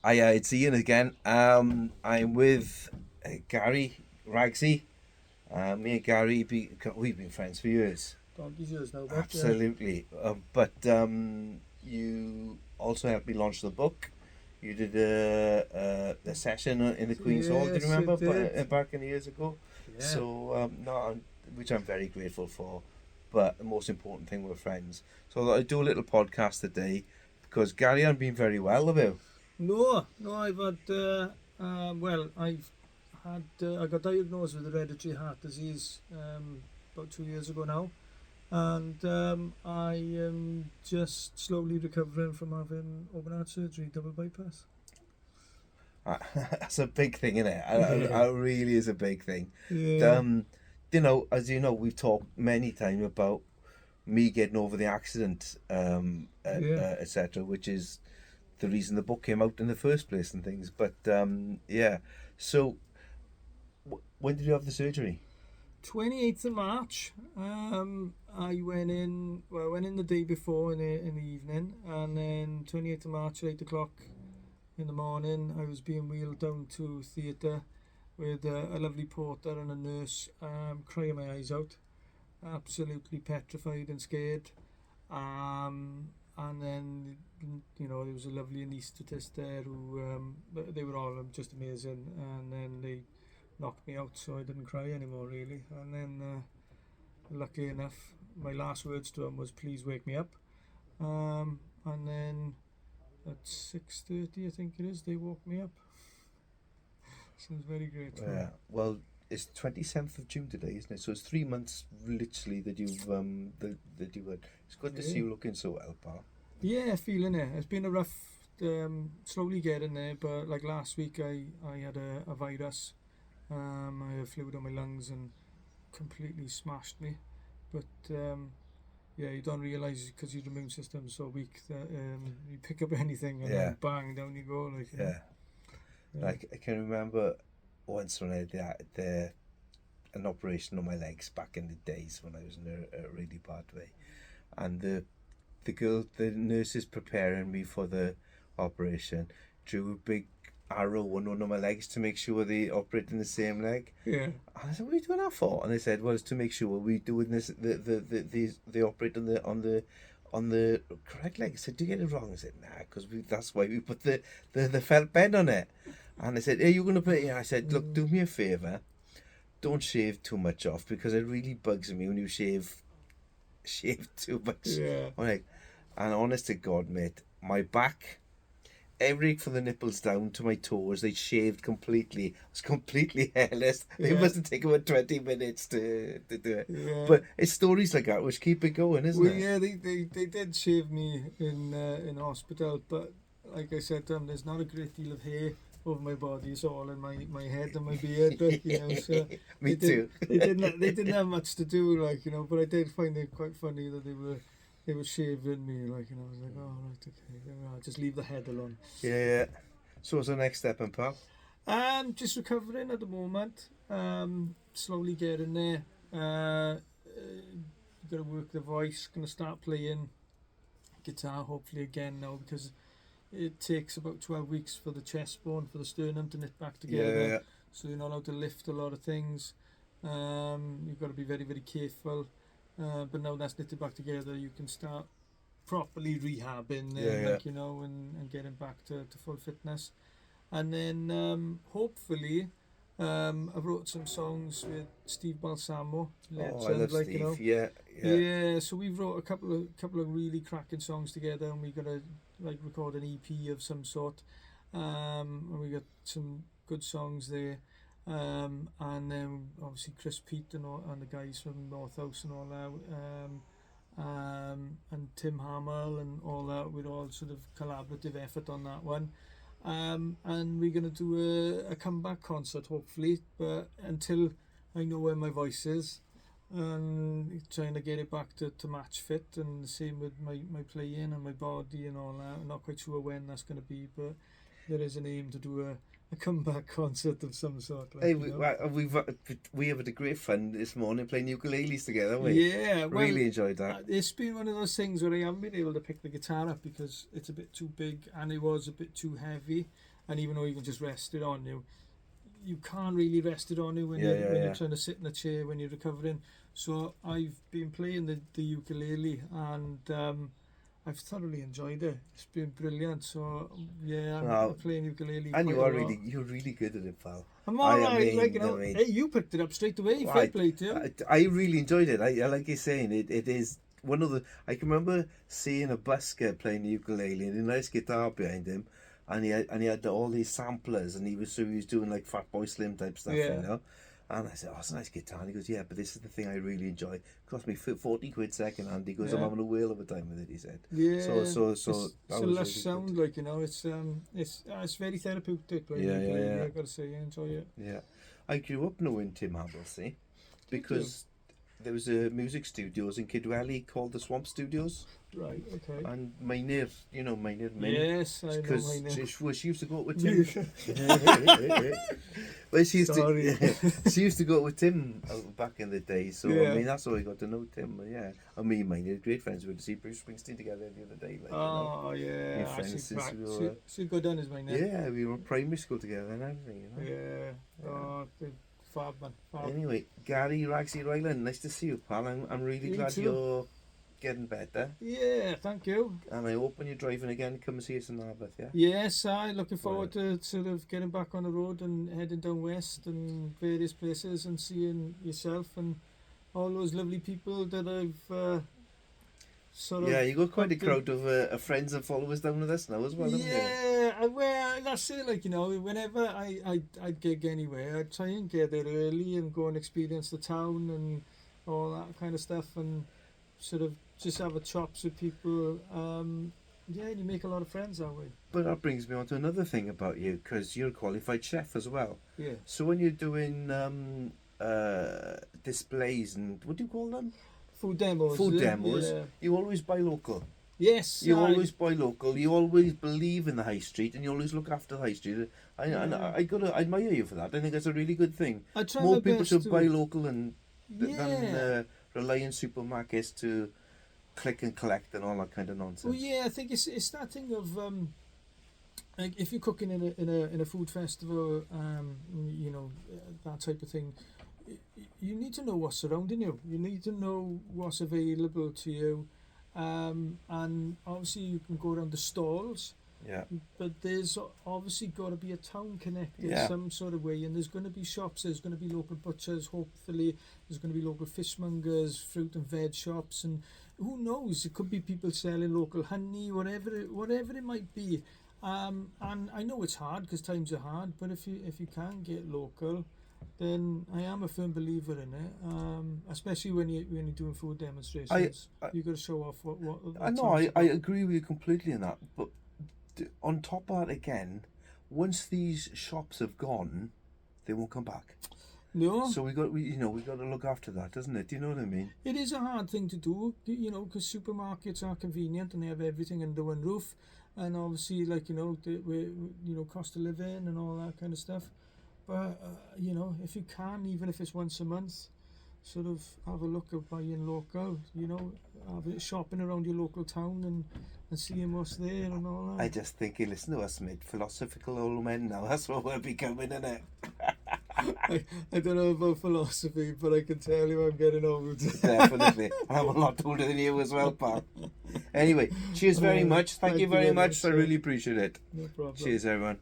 It's Ian again. I'm with Gary Ragsy. Me and Gary, we've been friends for years. Donkey's yours now, but Absolutely. But you also helped me launch the book. You did a session in the Queen's Hall. Do you yes, remember it did. back in years ago? Yeah. So no, which I'm very grateful for. But the most important thing, we're friends. So I do a little podcast today because Gary hasn't been very well about. No, I've had. I've had. I got diagnosed with hereditary heart disease about 2 years ago now, and I am just slowly recovering from having open heart surgery, double bypass. That's a big thing, isn't it? It really is a big thing. Yeah, Um, as you know, we've talked many times about me getting over the accident, yeah. etc., which is the reason the book came out in the first place and things. But yeah, so when did you have the surgery? 28th of March. I went in. Well, I went in the day before in the evening, and then 28th of March at 8 o'clock in the morning, I was being wheeled down to theatre with a lovely porter and a nurse, crying my eyes out, absolutely petrified and scared. And then, there was a lovely anaesthetist there who, they were all just amazing, and then they knocked me out so I didn't cry anymore, really. And then, luckily enough, my last words to him was, "Please wake me up." And then at 6:30, I think it is, they woke me up. So I was very grateful. Yeah. Well, it's 27th of June today, isn't it? So it's 3 months literally that you've that you had. It's good to see you looking so well, pal. Yeah, feeling it. It's been a rough, slowly getting there, but like last week I had a virus. I had fluid on my lungs and completely smashed me. But yeah, you don't realise because your immune system's so weak that you pick up anything and then bang, down you go. Yeah. Like I can remember once when I had an operation on my legs back in the days when I was in a really bad way, and the nurses preparing me for the operation drew a big arrow on one of my legs to make sure they operating the same leg. Yeah. And I said, "What are you doing that for?" And they said, "Well, it's to make sure we doing this they operate on the correct leg." I said, "Do you get it wrong?" I said, "Nah, because that's why we put the felt bed on it." And I said, "Hey, you're gonna put it here?" I said, "Look, do me a favour, don't shave too much off because it really bugs me when you shave too much." Yeah. Like, and honest to God, mate, my back, everything from the nipples down to my toes, they shaved completely. I was completely hairless. It Yeah. must have taken about 20 minutes to do it. Yeah. But it's stories like that which keep it going, isn't Well, it? yeah, they did shave me in hospital, but like I said to them, there's not a great deal of hair over my body. It's all in my head and my beard, like, so Me too. they didn't have much to do, like, but I did find it quite funny that they were shaving me, like, I was like, oh, right, okay, I'll just leave the head alone. Yeah. So what's the next step, and pal? Just recovering at the moment. Slowly getting there. Got to work the voice. Gonna start playing guitar hopefully again now, because it takes about 12 weeks for the chest bone, for the sternum to knit back together. Yeah. So you're not allowed to lift a lot of things. You've got to be very, very careful. But now that's knitted back together, you can start properly rehabbing, and getting back to full fitness. And then hopefully, I wrote some songs with Steve Balsamo. Oh, I love Steve. Yeah. So we wrote a couple of really cracking songs together, and we're gonna record an EP of some sort. And we got some good songs there. And then obviously Chris Pete and the guys from North House and all that. And Tim Hamill and all that. We're all sort of collaborative effort on that one. And we're going to do a comeback concert hopefully, but until I know where my voice is, and trying to get it back to match fit, and the same with my playing and my body and all that. I'm not quite sure when that's going to be, but there is an aim to do a comeback concert of some sort. Hey, we have had a great fun this morning playing ukuleles together, haven't we? Yeah, really enjoyed that. It's been one of those things where I haven't been able to pick the guitar up because it's a bit too big and it was a bit too heavy. and even though you can just rest it on you, you can't really rest it on you when you're trying to sit in a chair when you're recovering. So I've been playing the ukulele, and I've thoroughly enjoyed it. It's been brilliant. So yeah, I'm playing ukulele. And you're really good at it, pal. I'm alright. Hey, you picked it up straight away. Fair play to you. I really enjoyed it. I like you're saying, it is one of the. I can remember seeing a busker playing the ukulele and a nice guitar behind him, and he had all these samplers, and he was doing like Fatboy Slim type stuff, you know. And I said, "Oh, it's a nice guitar." And he goes, "Yeah, but this is the thing I really enjoy. It cost me 40 quid second hand." He goes, "I'm having a whale of a time with it." He said, "Yeah." So it's a lush really sound, good. Like, you know, it's very therapeutic. Like, yeah. I gotta say, I enjoy it. Yeah, I grew up knowing Tim Hamblesey because there was a music studios in Kidwelly called the Swamp Studios. Right, okay. And my near Min. Yes, I know my near. She used to go out with Tim. Well, she used to go out with Tim back in the day. So I mean, that's how I got to know Tim. Yeah, I mean, my great friends. We went to see Bruce Springsteen together the other day. Like, yeah. She good on his mind. Yeah, we were in primary school together and everything. You know? Yeah. Oh, fab, man. Fab. Anyway, Gary Ragsy Ryland, nice to see you, pal. I'm really glad you're getting better. Yeah, thank you. And I hope when you're driving again, come and see us in Narberth, yeah? Yes, I'm looking forward to sort of getting back on the road and heading down west and various places and seeing yourself and all those lovely people that I've Yeah, you got quite a crowd of friends and followers down with us now as well, haven't you? Yeah, well, that's it. Like, you know, whenever I'd gig anywhere, I'd try and get there early and go and experience the town and all that kind of stuff and sort of just have a chops with people. Yeah, you make a lot of friends that way. But that brings me on to another thing about you, because you're a qualified chef as well. Yeah. So when you're doing displays and what do you call them? Food demos. Yeah. You always buy local. Yes. You always buy local. You always believe in the high street, and you always look after the high street. I admire you for that. I think that's a really good thing. I try More my people best should to buy local than rely on supermarkets to click and collect and all that kind of nonsense. Well, yeah, I think it's that thing of like if you're cooking in a food festival, you know, that type of thing. You need to know what's surrounding you. You need to know what's available to you, and obviously you can go around the stalls. Yeah. But there's obviously got to be a town connected some sort of way, and there's going to be shops. There's going to be local butchers. Hopefully, there's going to be local fishmongers, fruit and veg shops, and who knows? It could be people selling local honey, whatever it might be. And I know it's hard because times are hard, but if you can get local, then I am a firm believer in it. Especially when you're doing food demonstrations, you got to show off what I know. I agree with you completely in that, but on top of that, again, once these shops have gone, they won't come back. No. So we got to look after that, doesn't it? Do you know what I mean? It is a hard thing to do, you know, because supermarkets are convenient and they have everything under one roof, and obviously, like, you know, cost of living and all that kind of stuff. But you know, if you can, even if it's once a month, sort of have a look at buying local. You know, have it shopping around your local town and seeing what's there and all that. I just think you listen to us, mate, philosophical old men now. That's what we're becoming, isn't it? I don't know about philosophy, but I can tell you I'm getting old. Definitely. I'm a lot older than you as well, pal. Anyway, cheers very much. Thank you very much. I really appreciate it. No problem. Cheers, everyone.